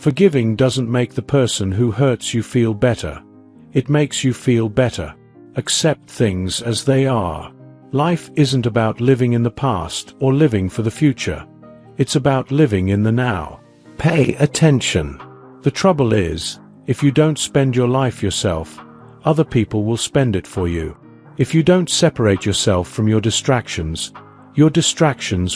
Forgiving doesn't make the person who hurts you feel better. It makes you feel better. Accept things as they are. Life isn't about living in the past or living for the future. It's about living in the now. Pay attention. The trouble is, if you don't spend your life yourself, other people will spend it for you. If you don't separate yourself from your distractions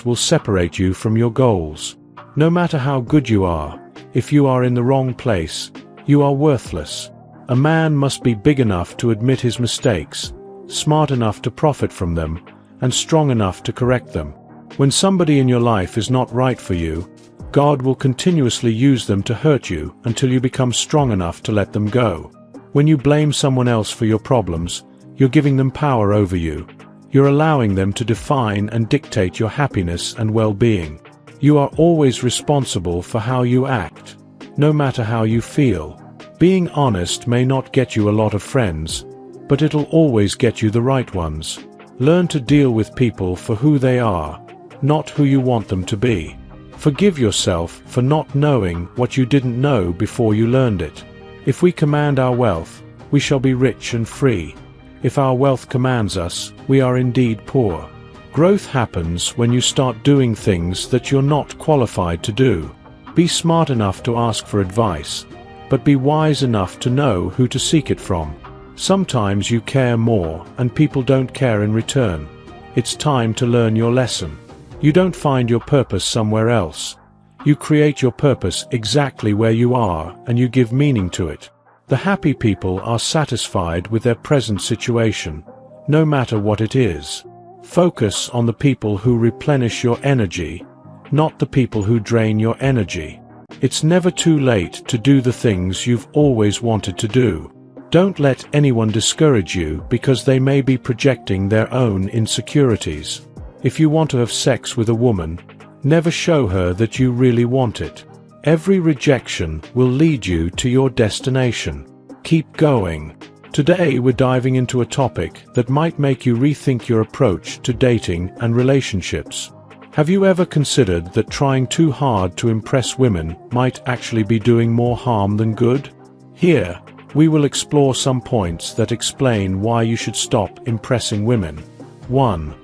will separate you from your goals. No matter how good you are, if you are in the wrong place, you are worthless. A man must be big enough to admit his mistakes, smart enough to profit from them, and strong enough to correct them. When somebody in your life is not right for you, God will continuously use them to hurt you until you become strong enough to let them go. When you blame someone else for your problems, you're giving them power over you. You're allowing them to define and dictate your happiness and well-being. You are always responsible for how you act, no matter how you feel. Being honest may not get you a lot of friends, but it'll always get you the right ones. Learn to deal with people for who they are, not who you want them to be. Forgive yourself for not knowing what you didn't know before you learned it. If we command our wealth, we shall be rich and free. If our wealth commands us, we are indeed poor. Growth happens when you start doing things that you're not qualified to do. Be smart enough to ask for advice, but be wise enough to know who to seek it from. Sometimes you care more, and people don't care in return. It's time to learn your lesson. You don't find your purpose somewhere else. You create your purpose exactly where you are, and you give meaning to it. The happy people are satisfied with their present situation, no matter what it is. Focus on the people who replenish your energy, not the people who drain your energy. It's never too late to do the things you've always wanted to do. Don't let anyone discourage you because they may be projecting their own insecurities. If you want to have sex with a woman, never show her that you really want it. Every rejection will lead you to your destination. Keep going. Today we're diving into a topic that might make you rethink your approach to dating and relationships. Have you ever considered that trying too hard to impress women might actually be doing more harm than good? Here, we will explore some points that explain why you should stop impressing women. 1.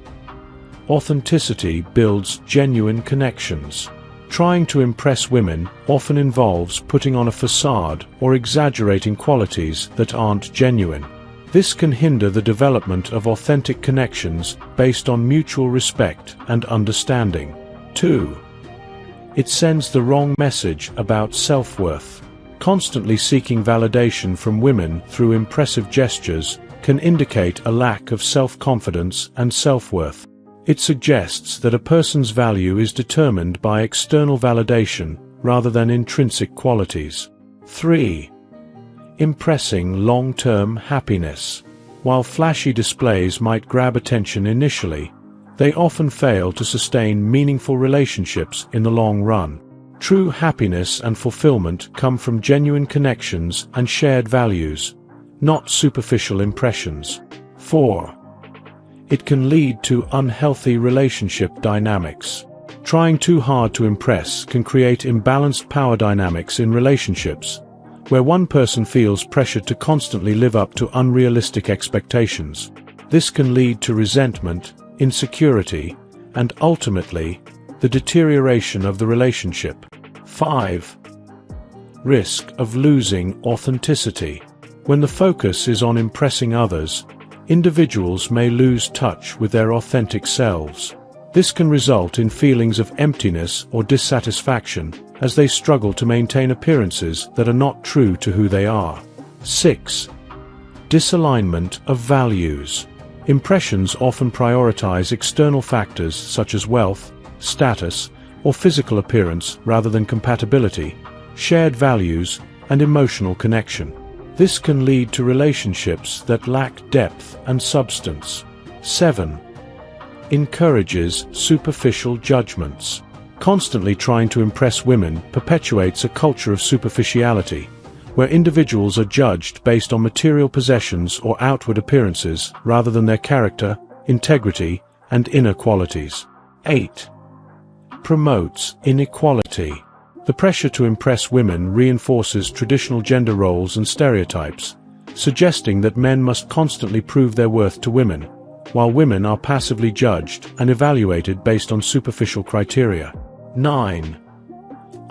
Authenticity builds genuine connections. Trying to impress women often involves putting on a facade or exaggerating qualities that aren't genuine. This can hinder the development of authentic connections based on mutual respect and understanding. 2. It sends the wrong message about self-worth. Constantly seeking validation from women through impressive gestures can indicate a lack of self-confidence and self-worth. It suggests that a person's value is determined by external validation rather than intrinsic qualities. 3. Impressing long-term happiness. While flashy displays might grab attention initially, they often fail to sustain meaningful relationships in the long run. True happiness and fulfillment come from genuine connections and shared values, not superficial impressions. 4. It can lead to unhealthy relationship dynamics. Trying too hard to impress can create imbalanced power dynamics in relationships, where one person feels pressured to constantly live up to unrealistic expectations. This can lead to resentment, insecurity, and ultimately, the deterioration of the relationship. 5. Risk of losing authenticity. When the focus is on impressing others, individuals may lose touch with their authentic selves. This can result in feelings of emptiness or dissatisfaction as they struggle to maintain appearances that are not true to who they are. 6. Disalignment of values. Impressions often prioritize external factors such as wealth, status, or physical appearance rather than compatibility, shared values, and emotional connection. This can lead to relationships that lack depth and substance. 7. Encourages superficial judgments. Constantly trying to impress women perpetuates a culture of superficiality, where individuals are judged based on material possessions or outward appearances rather than their character, integrity, and inner qualities. 8. Promotes inequality. The pressure to impress women reinforces traditional gender roles and stereotypes, suggesting that men must constantly prove their worth to women, while women are passively judged and evaluated based on superficial criteria. 9.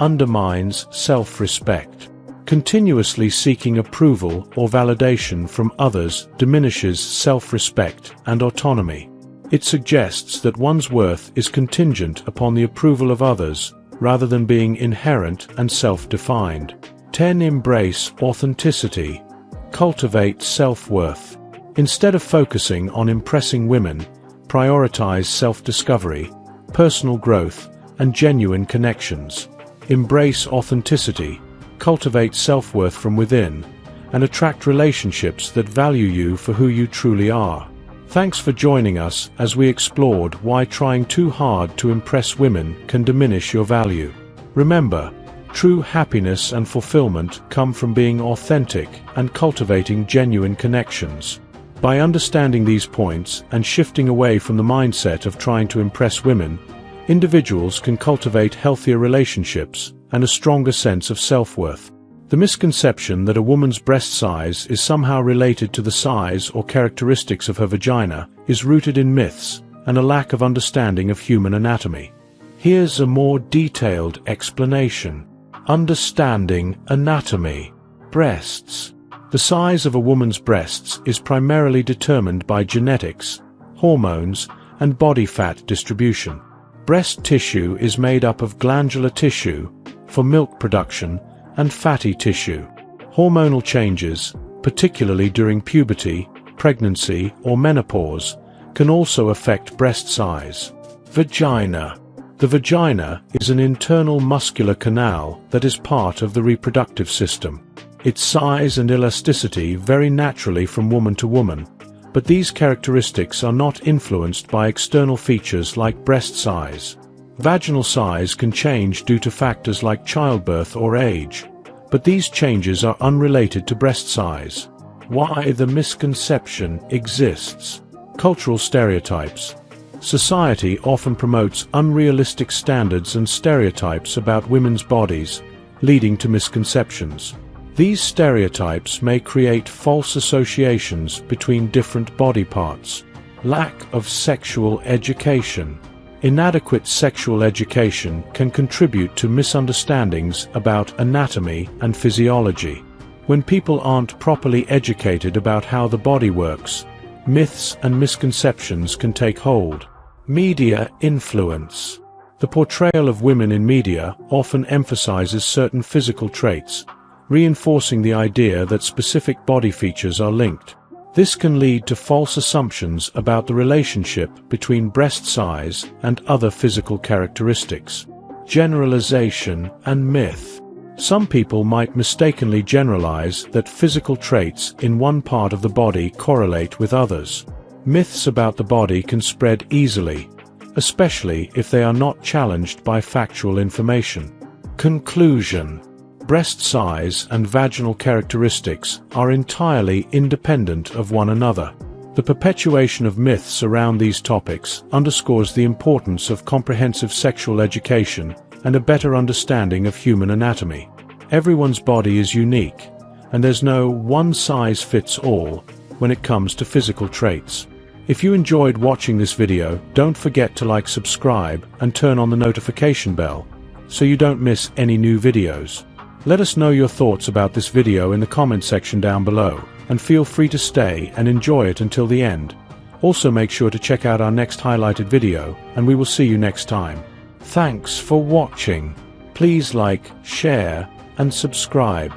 Undermines self-respect. Continuously seeking approval or validation from others diminishes self-respect and autonomy. It suggests that one's worth is contingent upon the approval of others, rather than being inherent and self-defined. 10. Embrace authenticity. Cultivate self-worth. Instead of focusing on impressing women, prioritize self-discovery, personal growth, and genuine connections. Embrace authenticity, cultivate self-worth from within, and attract relationships that value you for who you truly are. Thanks for joining us as we explored why trying too hard to impress women can diminish your value. Remember, true happiness and fulfillment come from being authentic and cultivating genuine connections. By understanding these points and shifting away from the mindset of trying to impress women, individuals can cultivate healthier relationships and a stronger sense of self-worth. The misconception that a woman's breast size is somehow related to the size or characteristics of her vagina is rooted in myths and a lack of understanding of human anatomy. Here's a more detailed explanation. Understanding anatomy. Breasts. The size of a woman's breasts is primarily determined by genetics, hormones, and body fat distribution. Breast tissue is made up of glandular tissue for milk production and fatty tissue. Hormonal changes, particularly during puberty, pregnancy, or menopause, can also affect breast size. Vagina. The vagina is an internal muscular canal that is part of the reproductive system. Its size and elasticity vary naturally from woman to woman, but these characteristics are not influenced by external features like breast size. Vaginal size can change due to factors like childbirth or age, but these changes are unrelated to breast size. Why the misconception exists. Cultural stereotypes. Society often promotes unrealistic standards and stereotypes about women's bodies, leading to misconceptions. These stereotypes may create false associations between different body parts. Lack of sexual education. Inadequate sexual education can contribute to misunderstandings about anatomy and physiology. When people aren't properly educated about how the body works, myths and misconceptions can take hold. Media influence. The portrayal of women in media often emphasizes certain physical traits, reinforcing the idea that specific body features are linked. This can lead to false assumptions about the relationship between breast size and other physical characteristics. Generalization and myth. Some people might mistakenly generalize that physical traits in one part of the body correlate with others. Myths about the body can spread easily, especially if they are not challenged by factual information. Conclusion. Breast size and vaginal characteristics are entirely independent of one another. The perpetuation of myths around these topics underscores the importance of comprehensive sexual education and a better understanding of human anatomy. Everyone's body is unique, and there's no one-size-fits-all when it comes to physical traits. If you enjoyed watching this video, don't forget to subscribe, and turn on the notification bell, so you don't miss any new videos. Let us know your thoughts about this video in the comment section down below, and feel free to stay and enjoy it until the end. Also make sure to check out our next highlighted video, and we will see you next time. Thanks for watching. Please like, share, and subscribe.